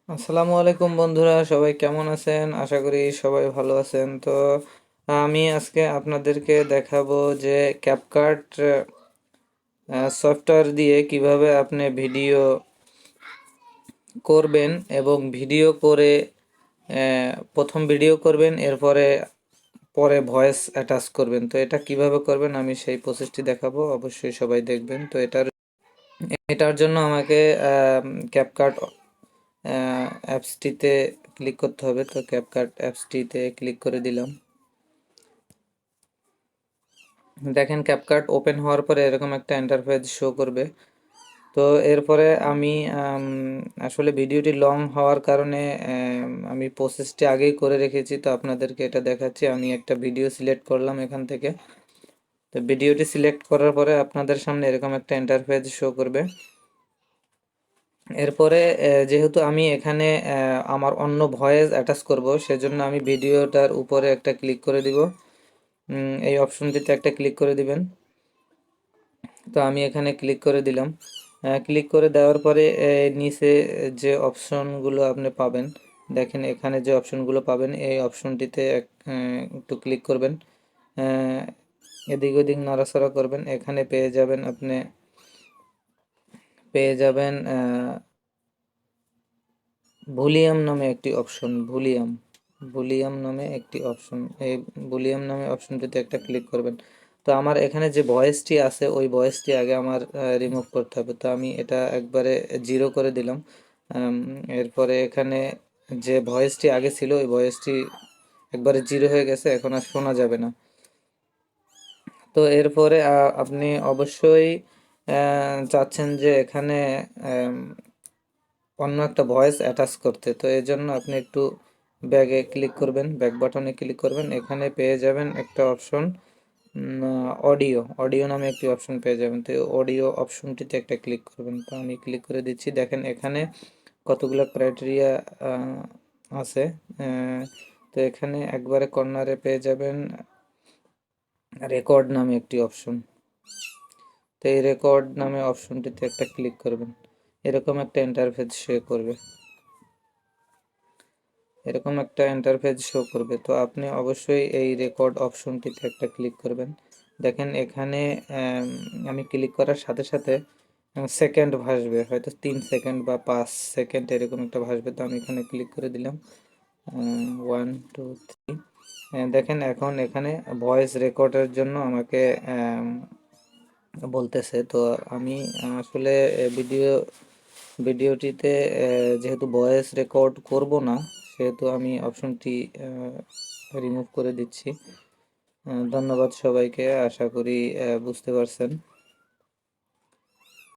আসসালামু আলাইকুম বন্ধুরা, সবাই কেমন আছেন? আশা করি সবাই ভালো আছেন। তো আমি আজকে আপনাদেরকে দেখাবো যে ক্যাপকাট সফটওয়্যার দিয়ে কিভাবে আপনি ভিডিও করবেন এবং ভিডিও করে প্রথম ভিডিও করবেন, এরপরে পরে ভয়েস অ্যাটাচ করবেন। তো এটা কিভাবে করবেন আমি সেই প্রসেসটি দেখাবো, অবশ্যই সবাই দেখবেন। তো এটার জন্য আমাকে ক্যাপকাট অ্যাপসটিতে ক্লিক করতে হবে। তো ক্যাপকাট অ্যাপসটিতে ক্লিক করে দিলাম। দেখেন ক্যাপকাট ওপেন হওয়ার পরে এরকম একটা ইন্টারফেস শো করবে। তো এরপরে আমি আসলে ভিডিওটি লং হওয়ার কারণে আমি প্রসেসটি আগেই করে রেখেছি, তো আপনাদেরকে এটা দেখাচ্ছি। আমি একটা ভিডিও সিলেক্ট করলাম এখান থেকে। তো ভিডিওটি সিলেক্ট করার পরে আপনাদের সামনে এরকম একটা ইন্টারফেস শো করবে। এরপরে যেহেতু আমি এখানে আমার অন্য ভয়েস অ্যাটাচ করব, সেজন্য আমি ভিডিওটার উপরে একটা ক্লিক করে দিব। এই অপশনটিতে একটা ক্লিক করে দিবেন। তো আমি এখানে ক্লিক করে দিলাম। ক্লিক করে দেওয়ার পরে নিচে যে অপশনগুলো আপনি পাবেন, দেখেন এখানে যে অপশনগুলো পাবেন এই অপশনটিতে একটু ক্লিক করবেন। এদিক ওদিক নাড়াচাড়া করবেন। এখানে পেয়ে যাবেন ভলিউম নামে একটি অপশন। ভলিউম নামে একটি অপশন, এই ভলিউম নামে অপশনটিতে একটা ক্লিক করবেন। তো আমার এখানে যে ভয়েসটি আছে ওই ভয়েসটি আগে আমার রিমুভ করতে হবে। তো আমি এটা একবারে জিরো করে দিলাম। আম, এরপরে এখানে যে ভয়েসটি আগে ছিল ওই ভয়েসটি একবারে জিরো হয়ে গেছে, এখন আর শোনা যাবে না। তো এরপরে আপনি অবশ্যই চাচ্ছেন যে এখানে অন্য একটা ভয়েস অ্যাটাচ করতে। তো এই জন্য আপনি একটু ব্যাগে ক্লিক করবেন, ব্যাক বাটনে ক্লিক করবেন। এখানে পেয়ে যাবেন একটা অপশন, অডিও অডিও নামে একটি অপশন পেয়ে যাবেন। তো অডিও অপশনটিতে একটা ক্লিক করবেন। তো আমি ক্লিক করে দিচ্ছি। দেখেন এখানে কতগুলো ক্রাইটেরিয়া আছে। তো এখানে একবারে কর্নারে পেয়ে যাবেন রেকর্ড নামে একটি অপশন। তো এই রেকর্ড নামে অপশনটিতে একটা ক্লিক করবেন। এরকম একটা ইন্টারফেস শো করবে। তো আপনি অবশ্যই এই রেকর্ড অপশনটিতে একটা ক্লিক করবেন। দেখেন এখানে আমি ক্লিক করার সাথে সাথে সেকেন্ড ভাসবে, হয়তো 3 সেকেন্ড বা 5 সেকেন্ড এরকম একটা ভাসবে। তো আমি এখানে ক্লিক করে দিলাম। 1 2 3। দেখেন এখন এখানে ভয়েস রেকর্ডের জন্য আমাকে বলতেছে। তো আমি আসলে ভিডিওটিতে যেহেতু ভয়েস রেকর্ড করব না, সেহেতু আমি অপশনটি রিমুভ করে দিচ্ছি। ধন্যবাদ সবাইকে, আশা করি বুঝতে পারছেন।